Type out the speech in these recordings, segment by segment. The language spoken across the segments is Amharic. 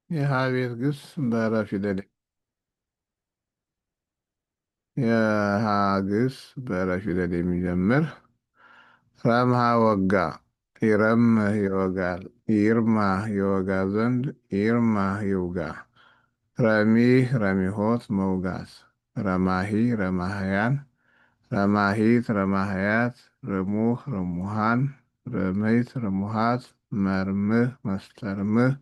የሀ ቤት ግስ በረ ፊደል የሀ ግስ በረ ፊደል የሚጀምር ረምሃ ወጋ ይረምህ ይወጋል ይርማህ ይወጋ ዘንድ ይርማህ ይውጋ ረሚህ ረሚሆት መውጋት ረማሂ ረማህያን ረማሂት ረማህያት ርሙህ ርሙሃን ርምይት ርሙሃት መርምህ መስተርምህ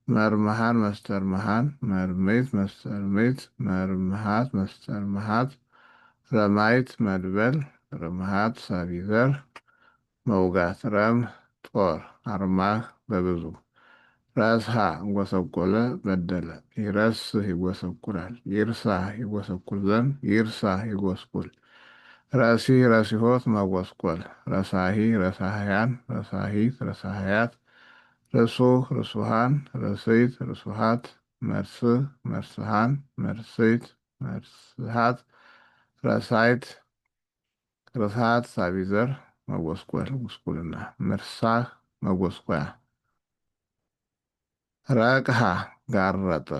መርምሃን መስተርምሃን መርምይት መስተርምይት መርምሃት መስተርምሃት ረማይት መድበል ርምሃት ሰቢዘር መውጋት ረምህ ጦር አርማህ በብዙ ረስሃ እንጎሰቆለ በደለ ይረስህ ይጎሰቁላል ይርሳህ ይጎሰቁል ዘንድ ይርሳህ ይጎስቁል ረሲህ ረሲሆት መጎስቆል ረሳሂ ረሳህያን ረሳሂት ረሳህያት ርሱህ ርሱሃን ርስይት ርሱሃት መርስህ መርስሃን መርስይት መርስሃት ረሳይት ርስሃት ሳቢዘር መጎስቆል ጉስቁልና መርሳህ መጎስቆያ ረቅሃ ጋረጠ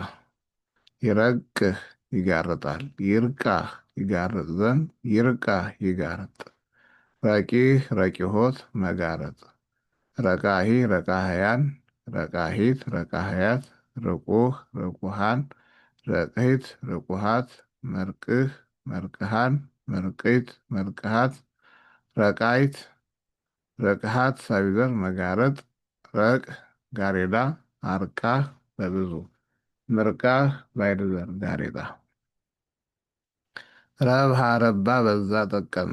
ይረቅህ ይጋርጣል ይርቃህ ይጋርጥ ዘንድ ይርቃህ ይጋርጥ ረቂህ ረቂሆት መጋረጥ ረቃሂ ረቃህያን ረቃሂት ረቃህያት ርቁህ ርቁሃን ረቅሂት ርቁሃት መርቅህ መርቅሃን መርቅይት መርቅሃት ረቃይት ረቅሃት ሳቢዘር መጋረጥ ረቅ ጋሬዳ አርቃህ በብዙ ምርቃህ ባይድዘር ጋሬጣ ረብሃ ረባ በዛ ጠቀመ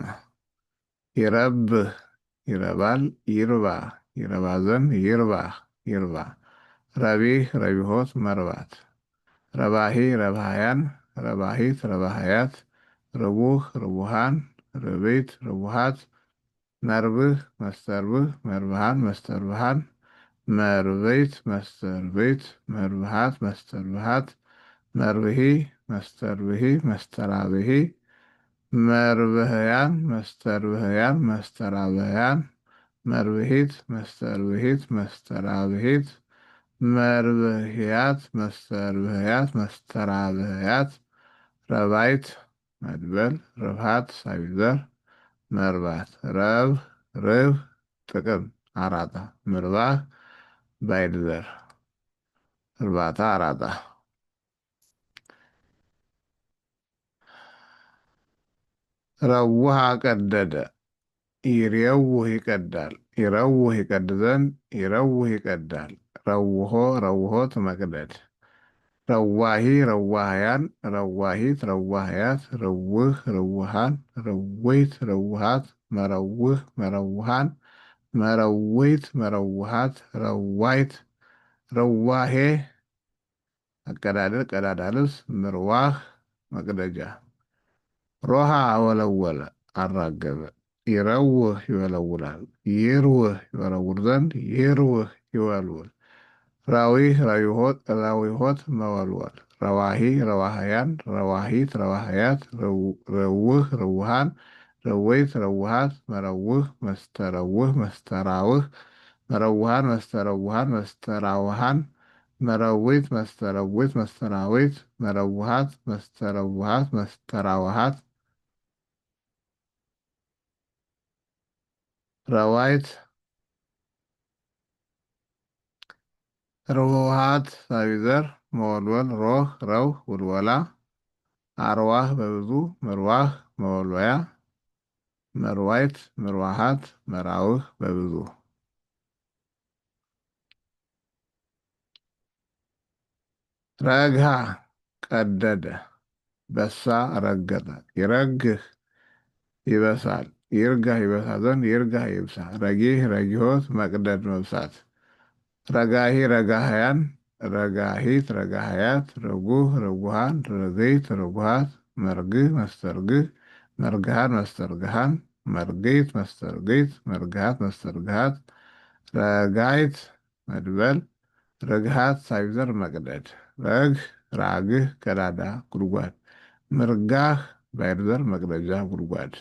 ይረብህ ይረባል ይርባ ይረባ ዘንድ ይርባህ ይርባ ረቢህ ረቢሆት መርባት ረባሂ ረባህያን ረባሂት ረባህያት ርቡህ ርቡሃን ርቤት ርቡሃት መርብህ መስተርብህ መርብሃን መስተርብሃን መርቤት መስተርቤት መርብሃት መስተርብሃት መርብሂ መስተርብሂ መስተራብሂ መርብህያን መስተርብህያን መስተራብህያን መርብሂት መስተርብሂት መስተራብሂት መርብህያት መስተርብህያት መስተራብህያት ረባይት መድበል ርብሃት ሳቢዘር መርባት ረብ ርብ ጥቅም አራጣ ምርባህ ባይድዘር እርባታ አራጣ ረውሃ ቀደደ ይሬውህ ይቀዳል ይረውህ ይቀድ ዘንድ ይረውህ ይቀዳል ረውሆ ረውሆት መቅደድ ረዋሂ ረዋህያን ረዋሂት ረዋህያት ርውህ ርውሃን ርዊት ርውሃት መረውህ መረውሃን መረዊት መረውሃት ረዋይት ረዋሄ አቀዳደር ቀዳዳ ልብስ ምርዋህ መቅደጃ ሮሃ ወለወለ አራገበ ይረውህ ይወለውላል ይርውህ ይወለውል ዘንድ ይርውህ ይወልውል ራዊህ ራዊሆት መወልወል ረዋሂ ረዋህያን ረዋሂት ረዋህያት ረውህ ረውሃን ረወይት ረውሃት መረውህ መስተረውህ መስተራውህ መረውሃን መስተረውሃን መስተራውሃን መረዊት መስተረዊት መስተራዊት መረውሃት መስተረውሃት መስተራውሃት ረዋይት ርውሃት ሳቢዘር መወልወል ሮህ ረውህ ውልወላ አርዋህ በብዙ ምርዋህ መወልወያ መርዋይት ምርዋሃት መራውህ በብዙ ረግሃ ቀደደ በሳ ረገጠ ይረግህ ይበሳል ይርጋህ ይበሳ ዘንድ ይርጋህ ይብሳ ረጊህ ረጊሆት መቅደድ መብሳት ረጋሂ ረጋህያን ረጋሂት ረጋህያት ርጉህ ርጉሃን ርግይት ርጉሃት መርግህ መስተርግህ መርግሃን መስተርግሃን መርግይት መስተርግይት መርግሃት መስተርግሃት ረጋይት መድበል ረግሃት ሳይዘር መቅደድ ረግህ ራግህ ቀዳዳ ጉድጓድ ምርጋህ ባይርዘር መቅደጃ ጉድጓድ